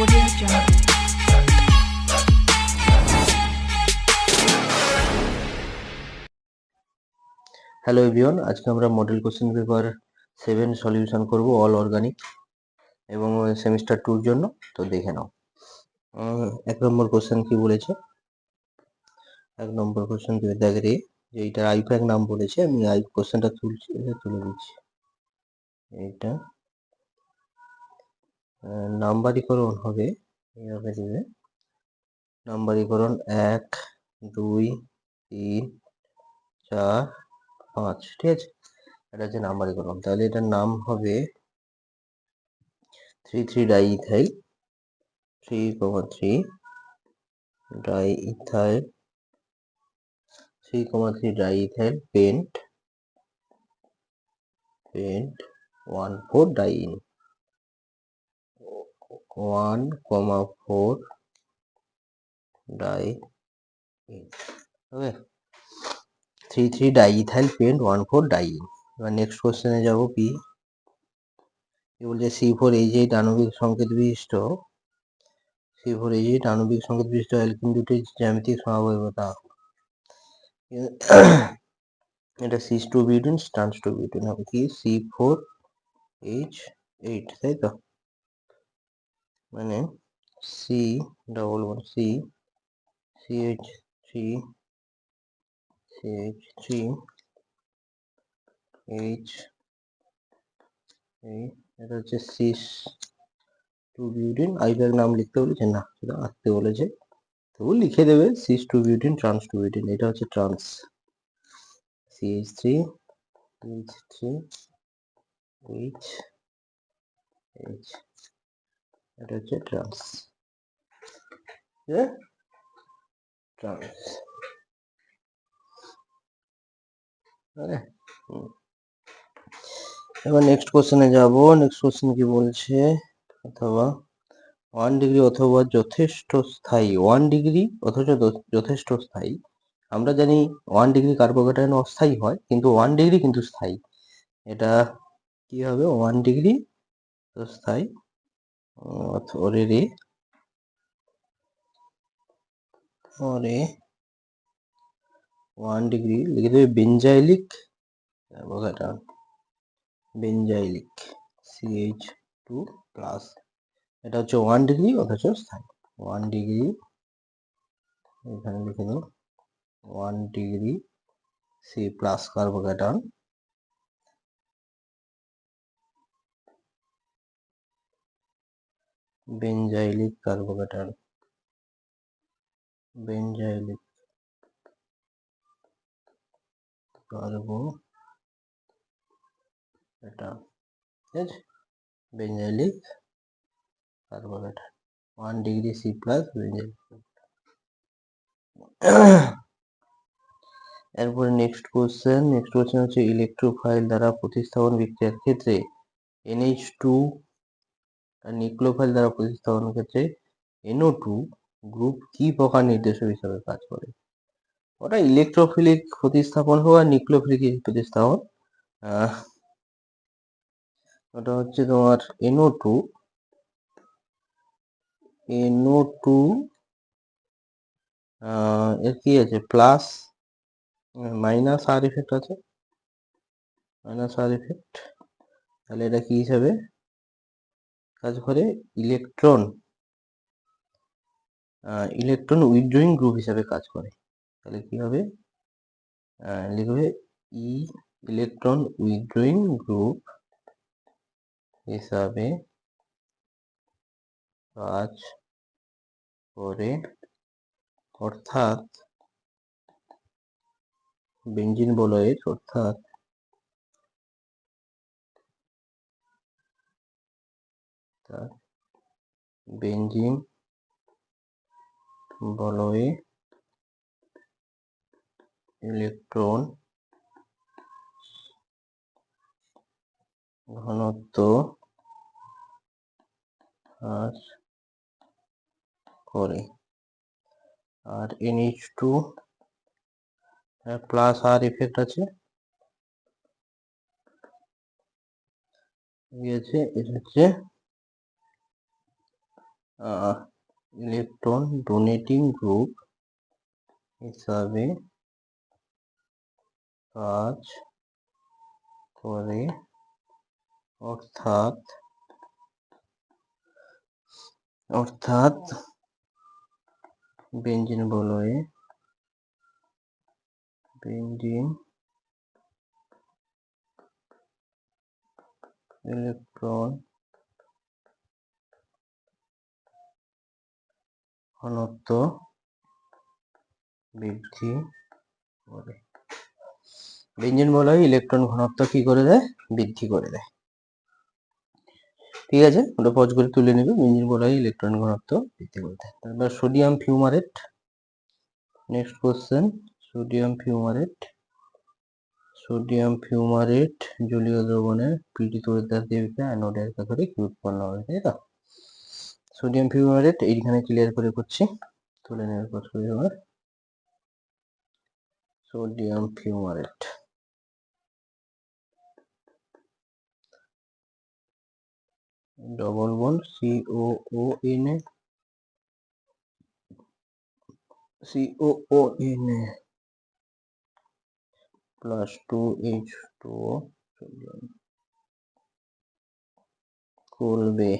Audio Jungle. Hello everyone, আজকে আমরা model question paper 7 solution করব অল অর্গানিক এবং সেমিস্টার 2 এর জন্য। তো দেখে নাও। 1 নম্বর কোশ্চেন কি বলেছে। 1 নম্বর কোশ্চেন দেখ রে, যে এইটার আইপ্যাক নাম বলেছে। আমি কোশ্চেনটা তুলে দিচ্ছি। এইটা নাম্বারিকরণ হবে, এইভাবে দিবে। নাম্বারিকরণ 1 2 3 4 5, ঠিক আছে। এটা হচ্ছে নাম্বারিকরণ। তাহলে এটার নাম হবে 3,3-ডাইইথাইল 3,3 ডাইইথাইল 3,3 ডাইইথাইল পেন্ট 1,4 ডাইইন 1,4 ডাইইন। ওকে, 3,3 ডাইইথাইল পেন্ট 1,4 ডাইইন। এবার নেক্সট কোশ্চেনে যাব। কি বলছে? C4H8 আণবিক সংকেত বিশিষ্ট C4H8 আণবিক সংকেত বিশিষ্ট অ্যালকিন দুটির জ্যামিতিক সমাবয়বতা। এটা cis two butene trans two butene হবে কি C4H8, তাই তো। মানে CH3 এটা হচ্ছে সিস টু বিউটেন। আইপ্যাক নাম লিখতে বলেছে না, সেটা আঁকতে বলেছে, তবু লিখে দেবে cis two butene trans two butene. এটা হচ্ছে ট্রান্স, CH3 এটা হচ্ছে ট্রান্স, ট্রান্স। এবার নেক্সট কোশ্চেনে যাব। নেক্সট কোশ্চেন কি বলছে? অথবা 1 ডিগ্রি অথবা যথেষ্ট স্থায়ী। 1 ডিগ্রি অথচ যথেষ্ট স্থায়ী। আমরা জানি 1 ডিগ্রি কার্বোক্যাটায়ন অস্থায়ী হয়, কিন্তু 1 ডিগ্রি কিন্তু স্থায়ী। এটা কি হবে? 1 ডিগ্রি স্থায়ী ওরে 1 ডিগ্রি লিখে দেবে বেঞ্জাইলিক কার্বোক্যাটায়ন, বেঞ্জাইলিক CH2 প্লাস। এটা হচ্ছে 1 ডিগ্রি অথচ স্থায়ী। 1 ডিগ্রি এখানে লিখে দাও 1 degree C plus carbocation benzylic carbocation, benzylic carbocation, ঠিক আছে। Benzylic carbocation 1 degree C plus benzylic. এরপরে নেক্সট কোশ্চেন হচ্ছে ইলেকট্রোফাইল দ্বারা প্রতিস্থাপন বিক্রিয়ার ক্ষেত্রে NH2 আর নিউক্লিওফাইল দ্বারা প্রতিস্থাপনের ক্ষেত্রে NO2 গ্রুপ কি প্রকার নির্দেশক হিসাবে কাজ করে? ওটা ইলেকট্রোফিলিক প্রতিস্থাপন হোক আর নিউক্লিওফিলিক প্রতিস্থাপন, ওটা হচ্ছে তোমার NO2 এর কি আছে? প্লাস মাইনাস আর ইফেক্ট আছে, মাইনাস আর ইফেক্ট। তাহলে এটা কি হিসাবে কাজ করে? ইলেকট্রন উইথড্রয়িং গ্রুপ হিসাবে কাজ করে। তাহলে কি হবে? লিখবে ইলেকট্রন উইথড্রয়িং গ্রুপ হিসাবে কাজ করে, অর্থাৎ বেঞ্জিন বলয়ের বেঞ্জিন বলয়ে ইলেকট্রন ঘনত্ব হ্রাস করে। আর NH2 প্লাস আর ইফেক্ট আছে, এটা হচ্ছে ইলেকট্রন ডোনেটিং গ্রুপ হিসাবে কাজ করে, অর্থাৎ বেঞ্জিন বলয়ে ইলেকট্রন ঘনত্ব বৃদ্ধি করে। বেঞ্জিন বলয়ে ইলেকট্রন ঘনত্ব কি করে দেয়? বৃদ্ধি করে দেয়। ঠিক আছে, ওটা পজ করে তুলে নেবে। বেঞ্জিন বলয়ে ইলেকট্রন ঘনত্ব বৃদ্ধি করে দেয়। তারপর sodium fumarate. Next question, sodium fumarate জলীয় দ্রবণে পীড়িত তড়িৎদ্বার দিয়ে অ্যানোডের কাছে কি উৎপন্ন হবে, তাই তো? সোডিয়াম ফিউমারেট এইখানে ক্লিয়ার করে করছি, তুলে নেওয়ার পর sodium fumarate double bond COONA plus 2H2O করবে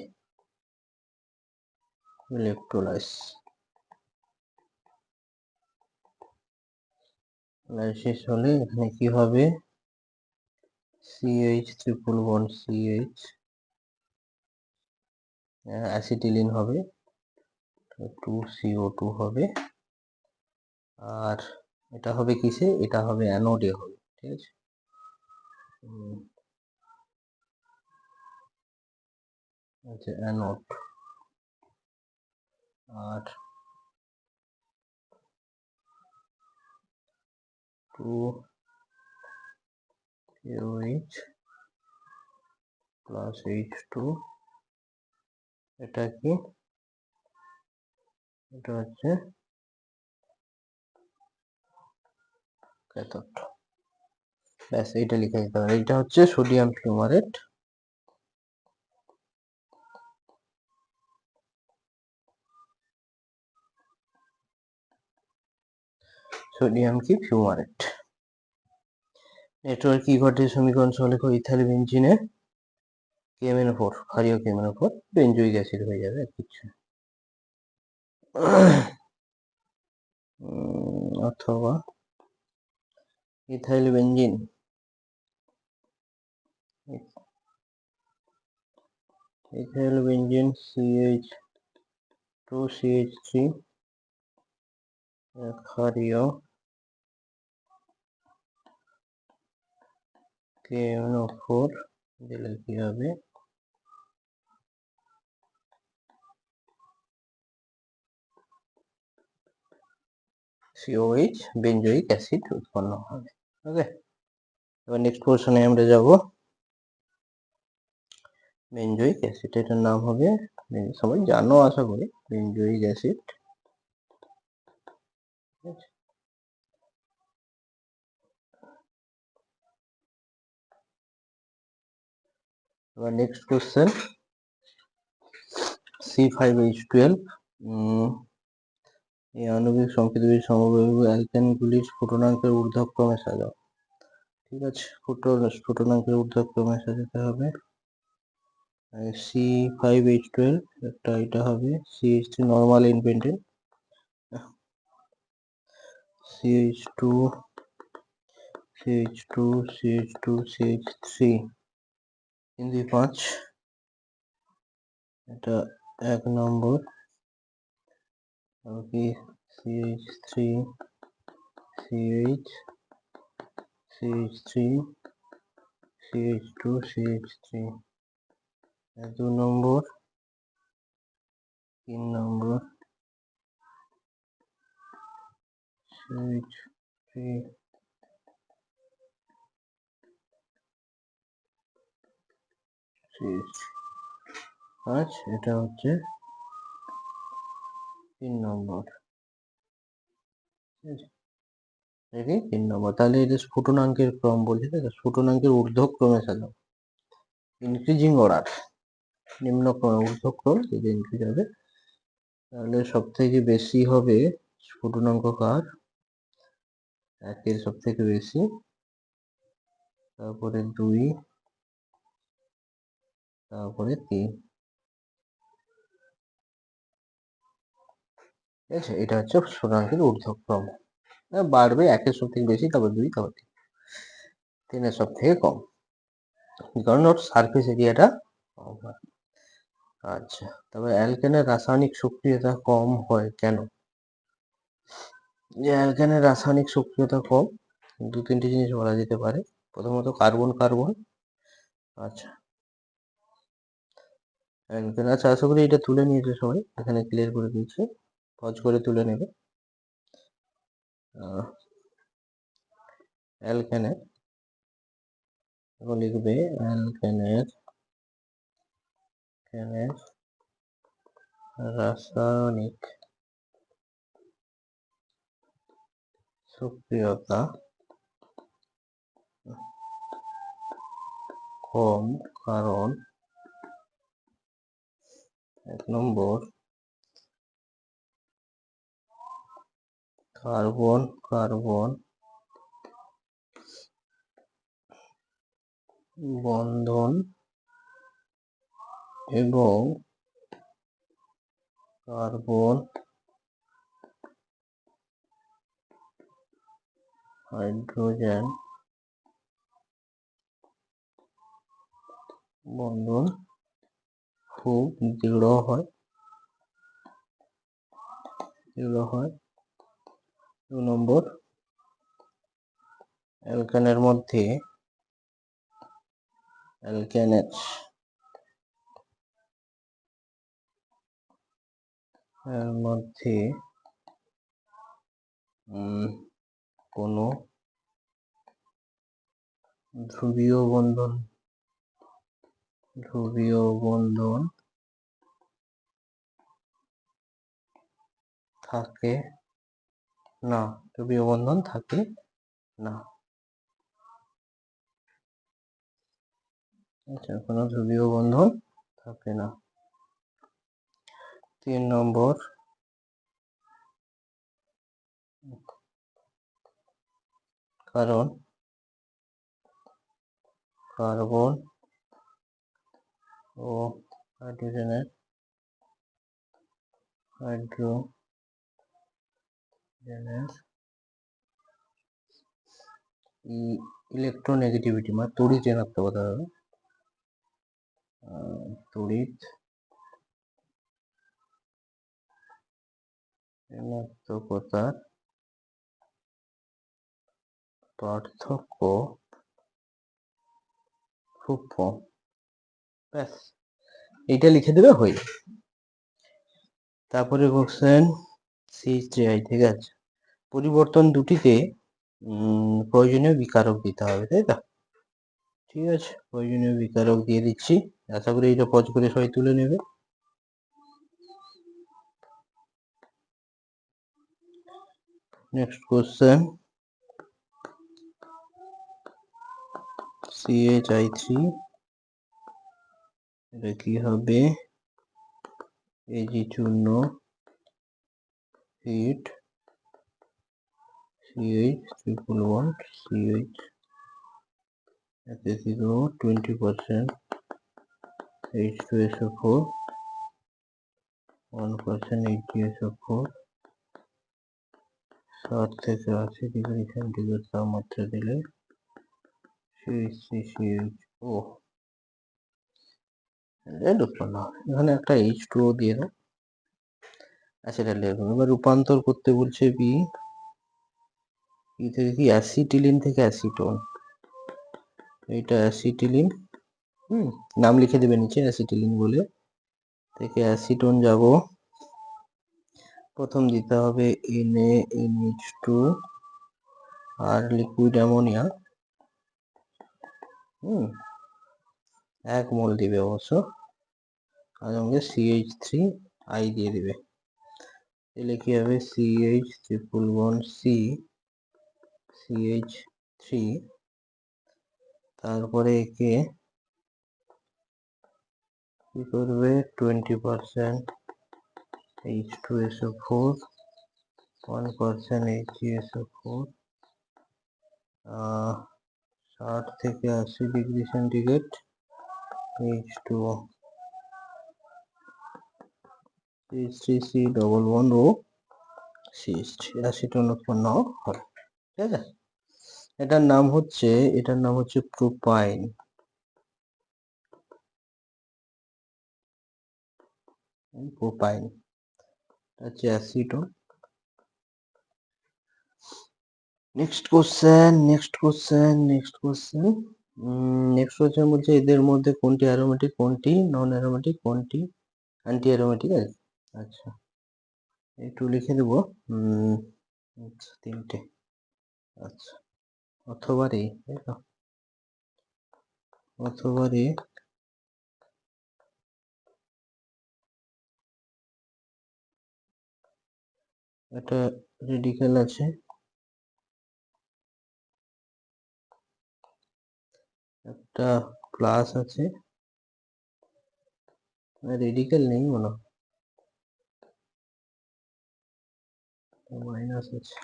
ইলেকট্রোলাইসিস হলে এখানে কি হবে? CH triple bond CH acetylene হবে, 2CO2 হবে। আর এটা হবে কিসে? এটা হবে অ্যানোডে হবে, ঠিক আছে? আচ্ছা, অ্যানোড। আর 2KOH প্লাস H2, এটা কি? এটা হচ্ছে ক্যাথোড। ব্যাস, এইটা লিখে দিতে হবে। এইটা হচ্ছে সোডিয়াম ফিউমারেট। সোডিয়াম কি? ফিউমারেট। নেটওয়ার্ক কি ঘটে? সমীকরণ সহলেখ ইথাইল বেঞ্জিনে KMnO4, ক্ষারীয় KMnO4 বেঞ্জয়িক অ্যাসিড হয়ে যাবে, আর কিছু। অথবা ইথাইল বেঞ্জিন CH2CH3 ক্ষারীয় KMnO4 দিলে কি হবে? COH বেঞ্জয়িক অ্যাসিড উৎপন্ন হবে। ওকে, এবার নেক্সট পোর্শনে আমরা যাব। বেঞ্জয়িক অ্যাসিড, এটার নাম হবে, সবাই জানো আশা করি, বেঞ্জয়িক অ্যাসিড। এবার নেক্সট কোশ্চেন, C5H12 এই আণবিক সংকেতগুলি সমবায়ু অ্যালকেনগুলির স্ফুটনাঙ্কের ঊর্ধ্বক্রমে সাজাও। ঠিক আছে, স্ফুটনাঙ্কের ঊর্ধ্বক্রমে সাজাতে হবে। C5H12 একটা, এটা হবে CH3 নরমাল ইনপেন্ডেন্ট, CH2 CH3, কিন্তু 5, এটা 1 নম্বর। কি? CH3 CH CH3 CH2 CH3, 2 নম্বর। 3 নম্বর CH3 CH5, এটা হচ্ছে 3 নম্বর। দেখি 3 নম্বর, তাহলে এটা স্ফুটনাঙ্কের ক্রম বলছে, তাই তো? স্ফুটনাঙ্কের ঊর্ধ্বক্রমে সাজাও, ইনক্রিজিং অর্ডার, নিম্নক্রমে ঊর্ধ্বক্রম যদি ইনক্রিজ হবে তাহলে সব থেকে বেশি হবে স্ফুটনাঙ্ক কার? একের সব থেকে বেশি, তারপরে 2, তারপরে 3। ঠিক আছে, এটা হচ্ছে স্ফুটনাঙ্কের ঊর্ধ্বক্রম। বাড়বে, একের সব থেকে বেশি, তারপর 2, তারপর 3 এর সব থেকে কম, কারণ ওর সারফেস এরিয়াটা কম হয়। আচ্ছা, তবে অ্যালকেনের রাসায়নিক সক্রিয়তা কম হয় কেন? যে অ্যালকেনের রাসায়নিক সক্রিয়তা কম, 2-3টে জিনিস বলা যেতে পারে। প্রথমত কার্বন কার্বন। আচ্ছা, অ্যালকেন, আচ্ছা আশা করি এটা তুলে নিয়েছে সবাই, এখানে ক্লিয়ার করে দিয়েছে, পজ করে তুলে নেবে। অ্যালকেনের লিখবে, অ্যালকেনের রাসায়নিক সক্রিয়তা কম, কারণ 1 নম্বর কার্বন কার্বন বন্ধন এবং কার্বন হাইড্রোজেন বন্ধন খুব দৃঢ় হয়। 2 নম্বর, অ্যালকেনের মধ্যে কোনো ধ্রুবীয় বন্ধন থাকে না। আচ্ছা, কোনো ধ্রুবীয় বন্ধন থাকে না। 3 নম্বর, কারণ কার্বন ও হাইড্রোজেনের ইলেকট্রোনেগেটিভিটি, মানে তড়িৎ ঋণাত্মকতা হবে, তড়িৎ ঋণাত্মকতার পার্থক্য খুব কম। ব্যাস, এইটা লিখে দেবে, হয়ে। তারপরে কোশ্চেন CH3I, ঠিক আছে। পরিবর্তন দুটিতে প্রয়োজনীয় বিকারক দিতে হবে, তাই তো? ঠিক আছে, প্রয়োজনীয় বিকারক দিয়ে দিচ্ছি, আশা করি এটা পজ করে সবাই তুলে নেবে। নেক্সট কোশ্চেন, CH3, এটা কি হবে? Ag চূর্ণ hit CH triple bond CH HCO 20% H2SO4 1% HgSO4 60 থেকে 80 ডিগ্রি সেন্টিগ্রেড তাপমাত্রা দিলে CH3CHO উৎপন্ন হবে। এখানে একটা H2O দিয়ে দাও। আচ্ছা, এটা লিখবো। এবার রূপান্তর করতে বলছে বি থেকে কি, অ্যাসিটিলিন থেকে অ্যাসিটোন। এটা অ্যাসিটিলিন, নাম লিখে দেবে নিচে অ্যাসিটিলিন বলে। থেকে অ্যাসিটোন যাব, প্রথম দিতে হবে NaNH2 আর লিকুইড অ্যামোনিয়া, 1 মোল দিবে অবশ্য, আর সঙ্গে CH3I দিয়ে দিবে। তাহলে কি হবে? CH triple bond C CH3, তারপরে একে কি করবে? 20% H2SO4, 1% HgSO4, 60 থেকে 80 degree centigrade, H2O, H3C double bond ও CH3 অ্যাসিটোন উৎপন্ন হয়। ঠিক আছে, এটার নাম হচ্ছে প্রোপাইন। প্রোপাইন হচ্ছে অ্যাসিটোন। নেক্সট কোশ্চেন বলছে এদের মধ্যে কোনটি অ্যারোমেটিক, কোনটি নন অ্যারোমেটিক, কোনটি অ্যান্টি অ্যারোমেটিক আছে। আচ্ছা, একটু লিখে দেবো। আচ্ছা, তিনটে। আচ্ছা, অথবা রে, একটা রেডিকেল আছে, একটা প্লাস আছে, রেডিকেল নেই মনে হয়, মাইনাস আছে,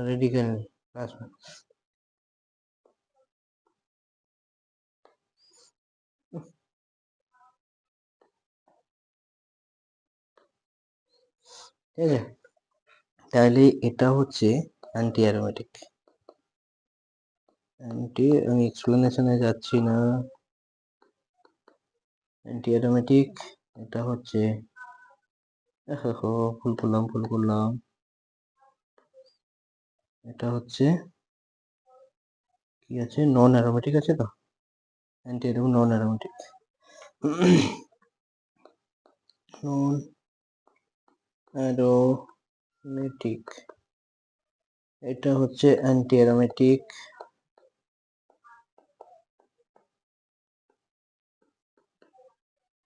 রেডিকেল নেই, প্লাস মাইনাস। ঠিক আছে, তাহলে এটা হচ্ছে অ্যান্টি অ্যারোমেটিক। আমি এক্সপ্লেনেশনে যাচ্ছি না। অ্যান্টি অ্যারোমেটিক এটা হচ্ছে, ভুল করলাম। এটা হচ্ছে কি আছে, নন অ্যারোমেটিক আছে তো, অ্যান্টি অ্যারোমেটিক নন অ্যারোমেটিক। নন অ্যারোমেটিক এটা হচ্ছে অ্যান্টি অ্যারোমেটিক।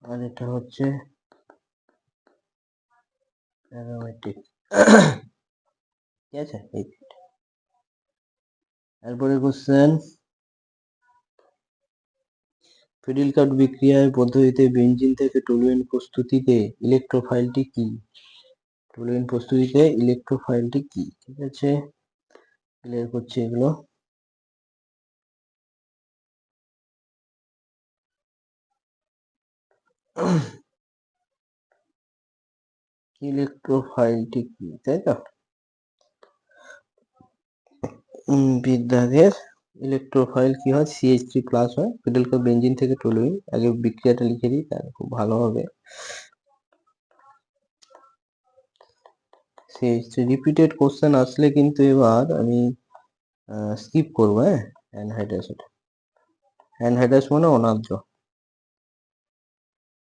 আর এটা হচ্ছে অ্যারোমেটিক। ঠিক আছে, তারপরে কোশ্চেন, ফিডিলকার্ড বিক্রিয়ার পদ্ধতিতে বেনজিন থেকে টলুইন প্রস্তুতিতে ইলেকট্রোফাইলটি কি? টলুইন প্রস্তুতিতে ইলেকট্রোফাইলটি কি? ঠিক আছে, ক্লিয়ার করছি এগুলো। ইলেকট্রোফাইলটি কি, তাই তো? বিদ্যাগের ইলেকট্রোফাইল কি হয়, CH3 প্লাস হয়, ফিডিলকার্ড বেনজিন থেকে টলুইন। আগে বিক্রিয়াটা লিখে দিই, তাহলে খুব ভালো হবে। CH3 রিপিটেড কোশ্চেন আসলে কিন্তু এবার আমি স্কিপ করবো। হ্যাঁ, অ্যানহাইড্রাস মানে অনার্দ্র,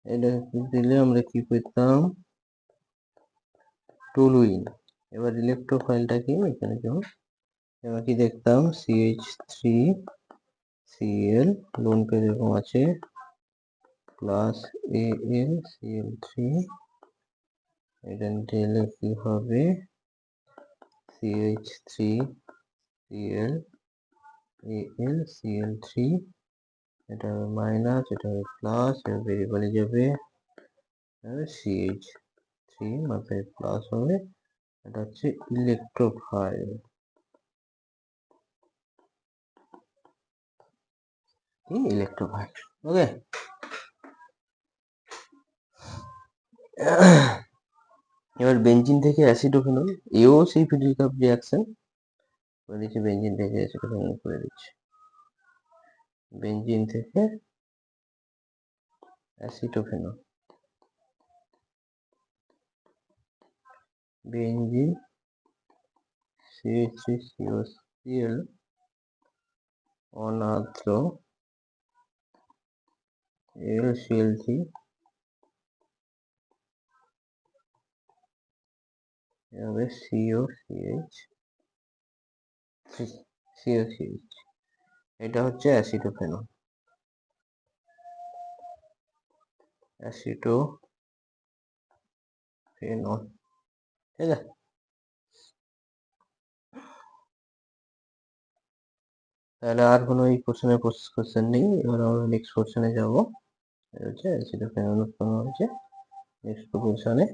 এটা দিলে আমরা কি পেতাম, টলুইন। এবার ইলেকট্রোফাইলটা কি এখানে, যেমন এবার কি দেখতাম, CH3Cl লোন পেজ এরকম আছে, প্লাস AlCl3, এটা দিলে কি হবে, CH3Cl AlCl3, এটা মাইনাস, এটা প্লাস, এটা বেরিয়ে যাবে, CH3 মাথায় প্লাস হবে, এটা হচ্ছে ইলেকট্রোফাইল। ইলেকট্রোফাইল, ওকে। এবার বেনজিন থেকে অ্যাসিডোফেনল, এও সেই ফিডিলকার্ড রিঅ্যাকশন করে দিচ্ছি, বেনজিন থেকে অ্যাসিডোফেনল করে দিচ্ছি, বেনজিন থেকে অ্যাসিটোফেনল, বেনজিন CH3COCl অনার্দ্র LCl3 এভাবে COCH, এটা হচ্ছে অ্যাসিটোফেনল, অ্যাসিটোফেনল। ঠিক আছে, তাহলে আর কোনো এই কোশ্চেন নেই। এবার আমরা নেক্সট কোশ্চেনে যাবো। এটা হচ্ছে অ্যাসিটোফেনল উৎপন্ন হচ্ছে, নেক্সট প্রপোজিশনে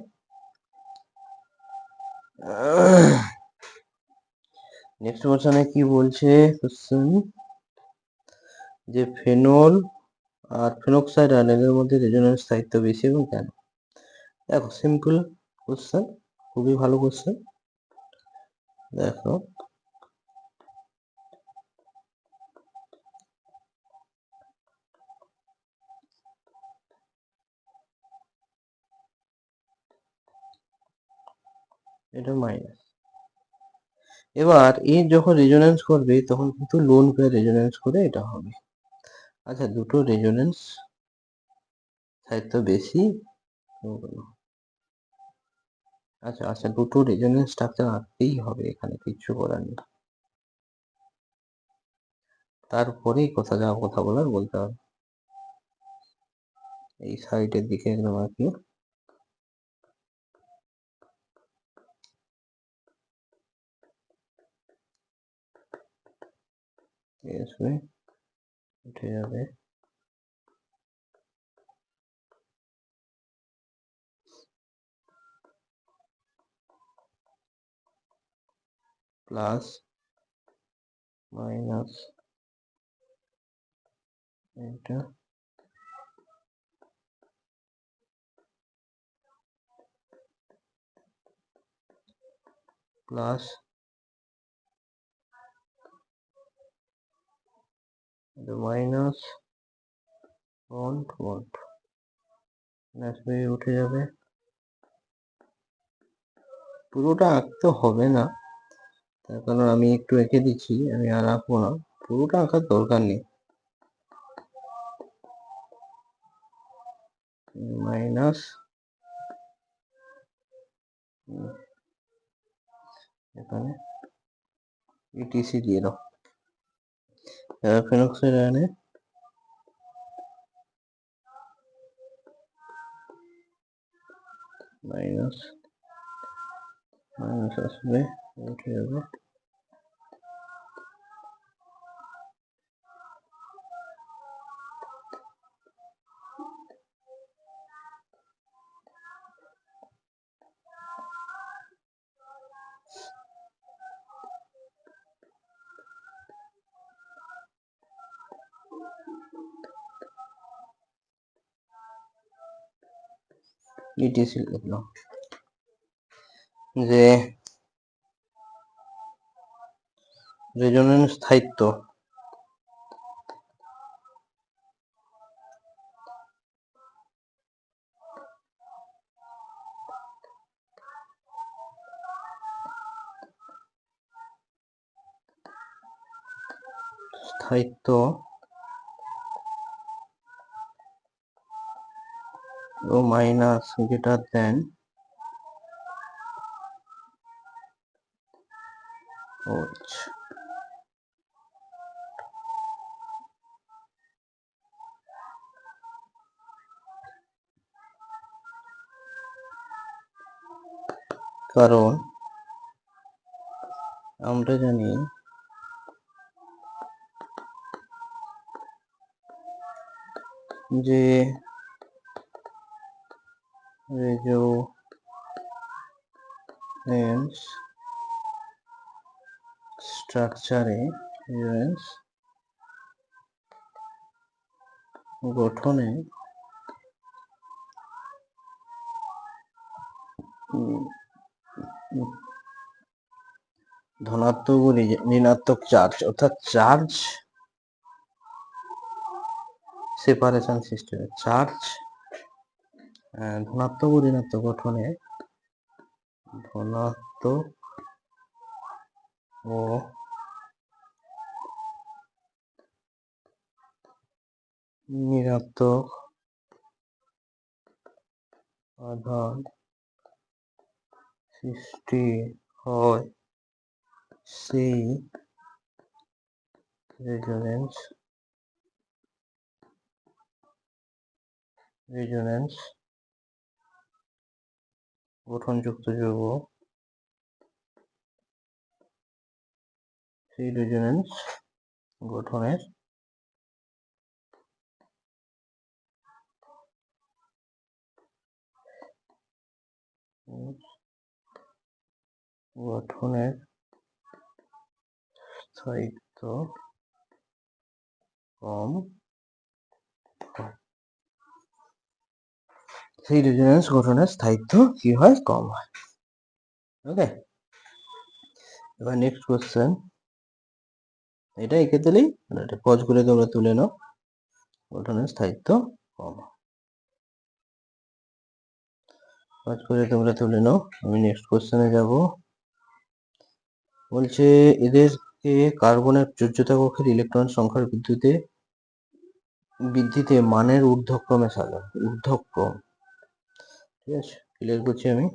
কি বলছে কোশ্চেন, যে ফেনল আর ফেনক্সাইড আয়নের মধ্যে রেজোন্যান্স স্থায়িত্ব বেশি এবং কেন? দেখো সিম্পল কোশ্চেন, খুবই ভালো কোশ্চেন। দেখো এটা মাইনাস, এবার এ যখন রেজোন্যান্স করবে তখন কিন্তু লোন পেয়ার রেজোন্যান্স করে এটা হবে। আচ্ছা দুটো রেজোন্যান্স স্থায়িত্ব বেশি, আচ্ছা আচ্ছা দুটো রেজোন্যান্স স্ট্রাকচার আঁকতেই হবে, এখানে কিচ্ছু করার নেই। তারপরেই কথা বলার বলতে হবে। এই সাইডের দিকে একদম আঁকি, আসবে উঠে যাবে, প্লাস মাইনাস এটা প্লাস মাইনাস বন্ড আসবে উঠে যাবে। পুরোটা আঁকতে হবে না, তার কারণ আমি একটু এঁকে দিচ্ছি, আমি আর আঁকবো না, পুরোটা আঁকার দরকার নেই। মাইনাস এখানে ইটিসি দিয়ে দাও, ফেনক্সাইড আয়নে মাইনাস আসবে উঠে যাবে, ইটিসি লিখলাম। যে রেজোন্যান্স স্থায়িত্ব ও মাইনাস গ্রেটার দেন কারণ আমরা জানি যে রেজোন্যান্স স্ট্রাকচারে গঠনে ধনাত্মক ও ঋণাত্মক চার্জ, অর্থাৎ চার্জ সেপারেশন সিস্টেমে চার্জ ধনাত্মক ও ঋণাত্মক গঠনে ধনাত্মক ও ঋণাত্মক আধান সৃষ্টি হয় সেই রেজোন্যান্স গঠনযুক্ত যৌগ, সেই রেজোন্যান্স গঠনের গঠনের স্থায়িত্ব কম হয়, সেই রেজোনেন্স গঠনের স্থায়িত্ব কি হয়, কম হয়। ওকে, এবার নেক্সট কোশ্চেন, এটা এঁকে দিলেই পজ করে তোমরা তুলে নাও, গঠনের স্থায়িত্ব কম। পজ করে তোমরা তুলে নাও, আমি নেক্সট কোশ্চেনে যাব। বলছে এদেরকে কার্বনের যোজ্যতা কক্ষের ইলেকট্রন সংখ্যার বৃদ্ধিতে মানের ঊর্ধ্বক্রমে সাজানো, ঊর্ধ্বক্রম, ঠিক আছে, ক্লিয়ার করছি আমি।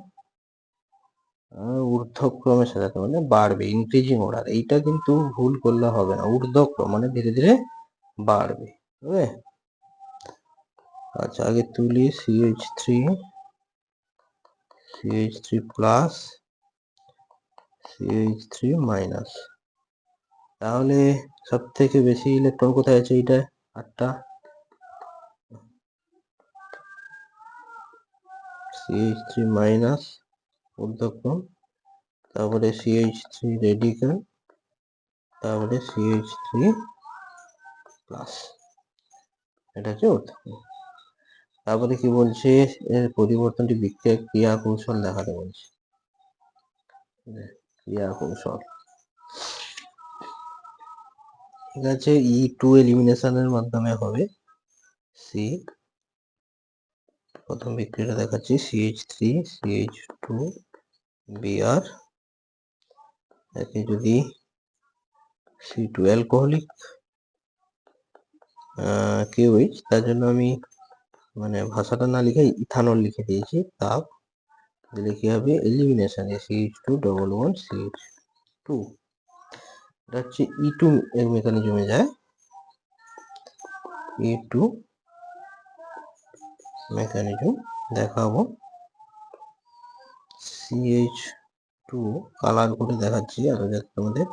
ঊর্ধ্বক্রমে সাজাতে মানে বাড়বে, ইনক্রিজিং অর্ডার, এইটা কিন্তু ভুল করলে হবে না, ঊর্ধ্বক্রম মানে ধীরে ধীরে বাড়বে। ওকে, আচ্ছা আগে তুলি CH3 প্লাস CH3 মাইনাস, তাহলে সব থেকে বেশি ইলেকট্রন কোথায় আছে, এইটা 8টা, CH3 মাইনাস ঊর্ধ্বক্রম, তারপরে CH3 রেডিক্যাল, তারপরে CH3 প্লাস, এটা হচ্ছে ঊর্ধ্বক্রম। তারপরে কি বলছে, এর পরিবর্তনটি বিক্রিয়ার ক্রিয়া কৌশল দেখাতে বলছে, ক্রিয়া কৌশল, ঠিক আছে। E2 এলিমিনেশনের মাধ্যমে হবে সি, প্রথম বিক্রিয়াটা দেখাচ্ছি, CH3 CH2 Br, একে যদি C2 অ্যালকোহলিক KOH, তার জন্য আমি মানে ভাষাটা না লিখে ইথানল লিখে দিয়েছি, তাপ দিলে কি হবে, এলিমিনেশন, CH2 এটা হচ্ছে E2 এর মেকানিজমে যায়, E2 মেকানিজম দেখাবো। CH2 কালার করে দেখাচ্ছি আরো যাতে তোমাদের,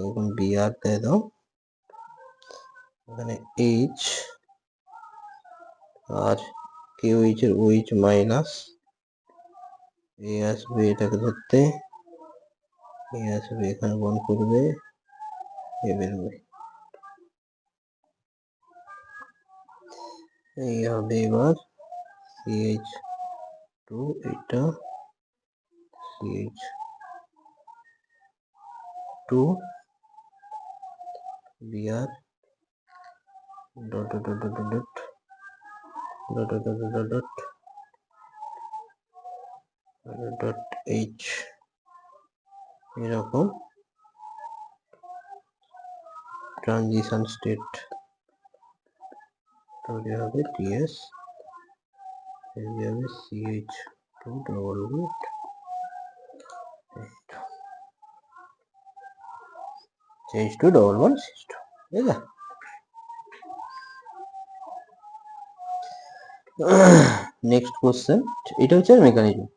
এখন Br দিয়ে দাও, এখানে H আর KOH এর OH মাইনাস, এ আসবে এটাকে ধরতে, এ আসবে এখানে বন্ধ করবে, এ বেরোবে, এই হবে এবার CH2, এটা CH2 Br dot dot dot dot dot dot dot dot dot dot H, এরকম ট্রানজিশন স্টেট তৈরি হবে, TS এই হবে CH2 double root, CH2 double bond CH2, ঠিক আছে। নেক্সট কোশ্চেন, এটা হচ্ছে মেকানিজম,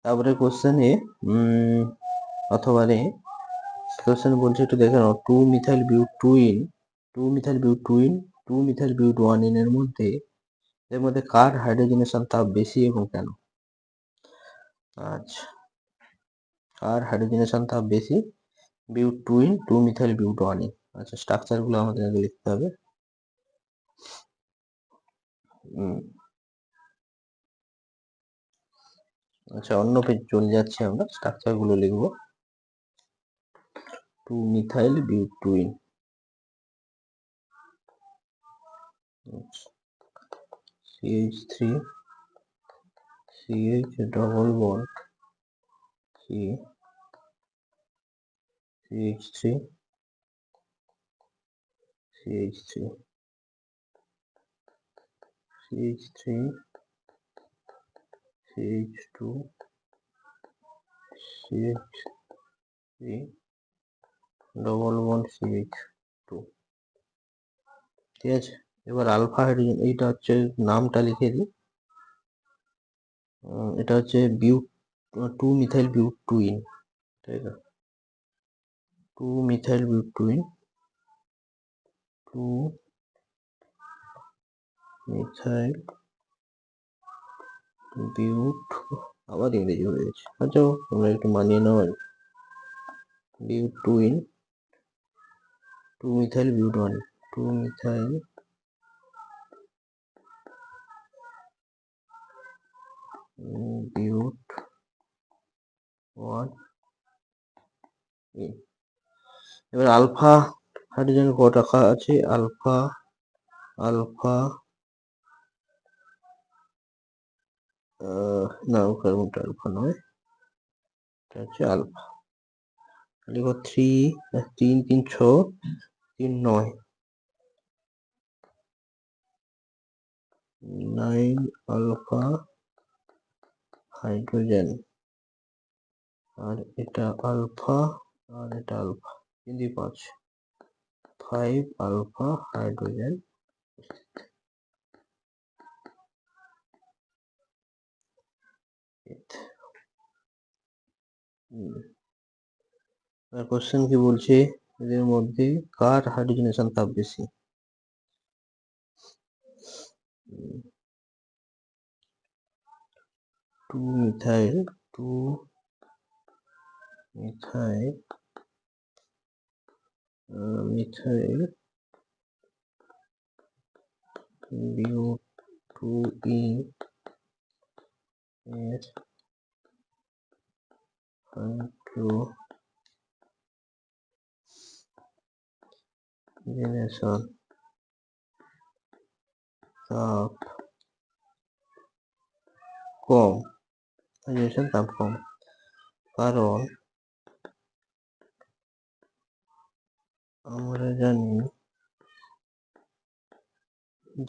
তারপরে কোশ্চেন এ অথবা রে কোশ্চেন বলছে একটু দেখে নাও, 2-মিথাইল বিউট-1 এর মধ্যে কার হাইড্রোজেনেশন তাপ বেশি এবং কেন? আচ্ছা, কার হাইড্রোজেনেশন তাপ বেশি, বিউট-2ইন, 2-মিথাইল-বিউট-1। আচ্ছা, স্ট্রাকচার গুলো আমাদের আগে লিখতে হবে। আচ্ছা, অন্য পেজ চলে যাচ্ছে, আমরা স্ট্রাকচার গুলো লিখবো। 2-মিথাইল-বিউট-2ইন, CH3 CH double bond C, CH3 CH3 CH3 CH2 CH3 double bond CH2, ঠিক আছে। এবার আলফা হাইড্রোজেন, এইটা হচ্ছে নামটা লিখে দিই, এটা হচ্ছে বিউট 2-মিথাইল-বিউট-2ইন, ঠিক আছে, 2-মিথাইল-বিউট-2ইন, 2-মিথাইল বিউট, আবার ইংরেজি হয়ে গেছে, আচ্ছা তোমরা একটু মানিয়ে নাও। বিউট টুইন, 2-মিথাইল বিউট 1, 2-মিথাইল বিউট 1। এবার আলফা হাইড্রোজেন ক রাখা আছে, আলফা আলফা না কার্বনটা আলফা নয়, এটা হচ্ছে আলফা। লিখো 3, 3 3 6, 3 9, 9 আলফা হাইড্রোজেন, আর এটা আলফা আর এটা আলফা, 3 দিয়ে 5, 5 আলফা হাইড্রোজেন। কোশ্চেন কি বলছে, এদের মধ্যে কার হাইড্রোজেনেশন তাপ বেশি? 2-মিথাইল বিউট 2 এর হাইড্রোজেনেশন তাপ কম, হাইড্রোজেনেশন তাপ কম, কারণ আমরা জানি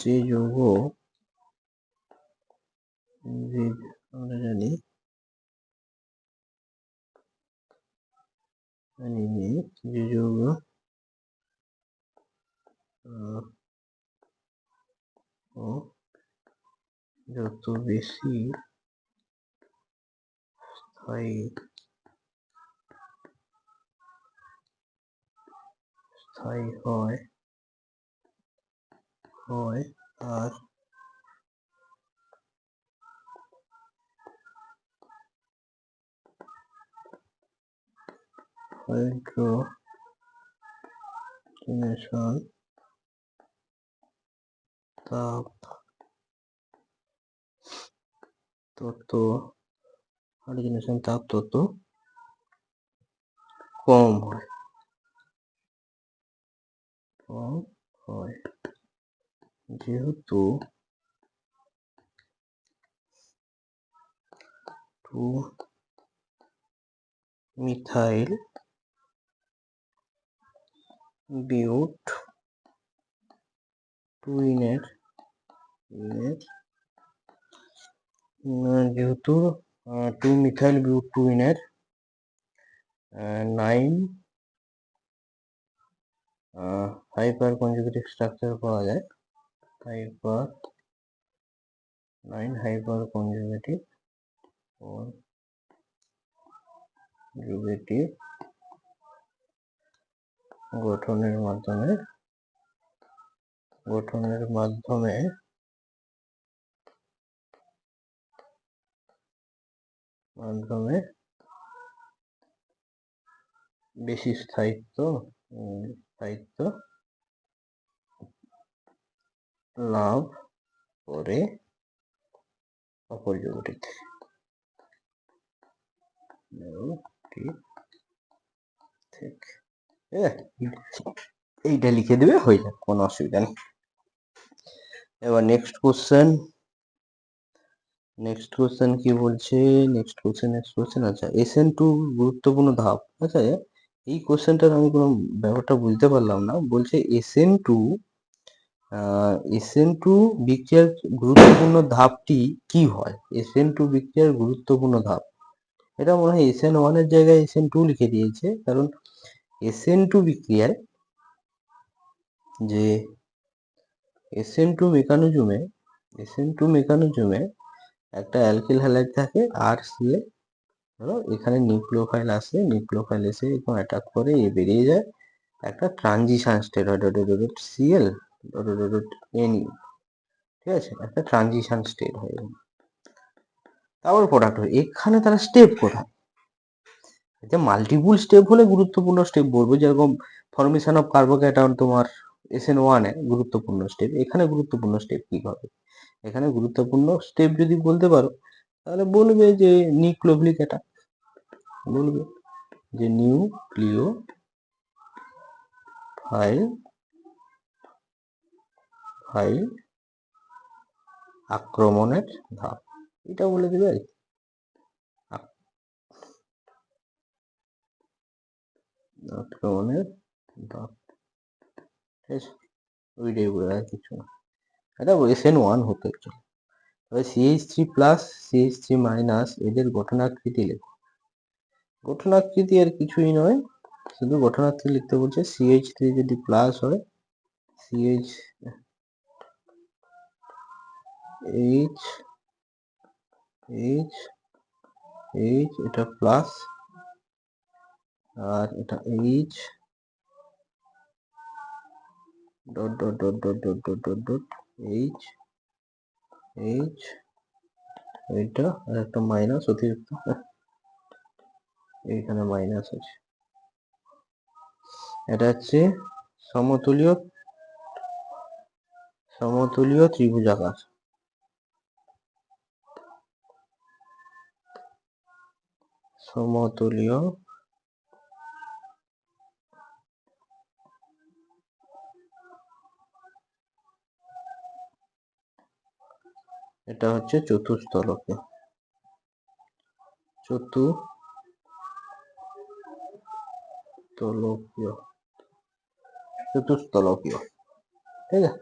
যে যৌগ আমরা জানি যে যৌগ যত বেশি স্থায়ী হয় আর হাইড্রোজেনেশন তাপ তত কম হয়, যেহেতু 2-মিথাইল বিউট টুইনের যেহেতু 2-মিথাইল বিউট টুইনের 9 হাইপার কনজুগেটিভ স্ট্রাকচার পাওয়া যায়, 9 হাইপার কনজুগেটিভ গঠনের মাধ্যমে বেশি স্থায়িত্ব লাভ করে অপর যৌগটি থেকে। এইটা লিখে দেবে, হয়ে যাবে, কোনো অসুবিধা নেই। এবার নেক্সট কোশ্চেন কি বলছে, নেক্সট কোশ্চেন আচ্ছা, SN2 গুরুত্বপূর্ণ ধাপ। আচ্ছা এই কোশ্চেনটার আমি কোনো ব্যাপারটা বুঝতে পারলাম না। বলছে SN2 বিক্রিয়ার গুরুত্বপূর্ণ ধাপটি কি হয়? SN2 বিক্রিয়ার গুরুত্বপূর্ণ ধাপ, এটা মনে হয় SN1 এর জায়গায় SN2 লিখে দিয়েছে, কারণ SN2 বিক্রিয়ায় যে SN2 মেকানিজমে একটা অ্যালকিল হ্যালাইড থাকে RCl, ধরো এখানে নিউক্লিওফাইল আসে, নিউক্লিওফাইল এসে এরকম অ্যাটাক করে, বেরিয়ে যায়, একটা ট্রানজিশন স্টেট হয় Cl Ne, ঠিক আছে, একটা ট্রানজিশন স্টেট হয়। তারপর প্রোডাক্ট হয়। এখানে তারা স্টেপ কোথায়? যে মাল্টিপুল স্টেপ হলে গুরুত্বপূর্ণ স্টেপ বলবো, যেরকম ফর্মেশন অফ কার্বোক্যাটায়ন তোমার SN1 এ গুরুত্বপূর্ণ স্টেপ। এখানে গুরুত্বপূর্ণ স্টেপ কি হবে? এখানে গুরুত্বপূর্ণ স্টেপ যদি বলতে পারো তাহলে বলবে যে নিউক্লিওফিলিক অ্যাটাক, বলবে যে নিউক্লিওফাইল আক্রমণের ধাপ, এটা বলে দেবে আর কি। আক্রমণের ধাপ, ঠিক আছে, ওইটাই বলে, আর কিছু না। এটা SN1 হতো একচুয়ালি। তবে CH3+ CH3- এদের গঠনাকৃতি লেখো। গঠনাকৃতি আর কিছুই নয়, শুধু গঠনাকৃতি লিখতে বলছে। CH3 যদি প্লাস হয়, CH এটা প্লাস, আর এটা H dot dot dot dot dot dot dot dot H এটা আর একটা মাইনাস অতিরিক্ত, এইখানে মাইনাস আছে। এটা হচ্ছে সমতুলীয় ত্রিভুজাকার। সমতুলীয় এটা হচ্ছে চতুস্তলকীয়। চতুস্তলকীয়, ঠিক আছে।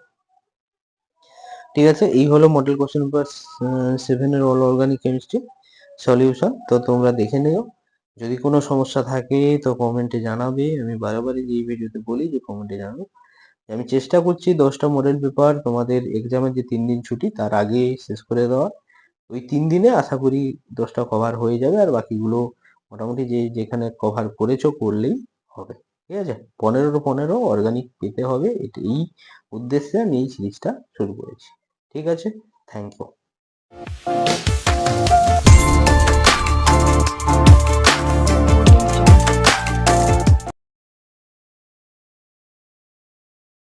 ঠিক আছে, এই হলো মডেল কোশ্চেন পেপার 7 এর অল অর্গানিক কেমিস্ট্রি সলিউশন। তো তোমরা দেখে নিও, যদি কোনো সমস্যা থাকে তো কমেন্টে জানাবে। আমি বারবারই এই ভিডিওতে বলি যে কমেন্টে জানাবে। আমি চেষ্টা করছি 10টা মডেল পেপার তোমাদের এক্সামের যে 3 দিন ছুটি তার আগে শেষ করে দেওয়া। ওই 3 দিনে আশা করি 10টা কভার হয়ে যাবে, আর বাকিগুলো মোটামুটি যেখানে কভার করেছো করলেই হবে, ঠিক আছে। 15 অর্গানিক পেতে হবে, এই উদ্দেশ্যে আমি এই সিরিজটা শুরু করেছি, ঠিক আছে। Thank you.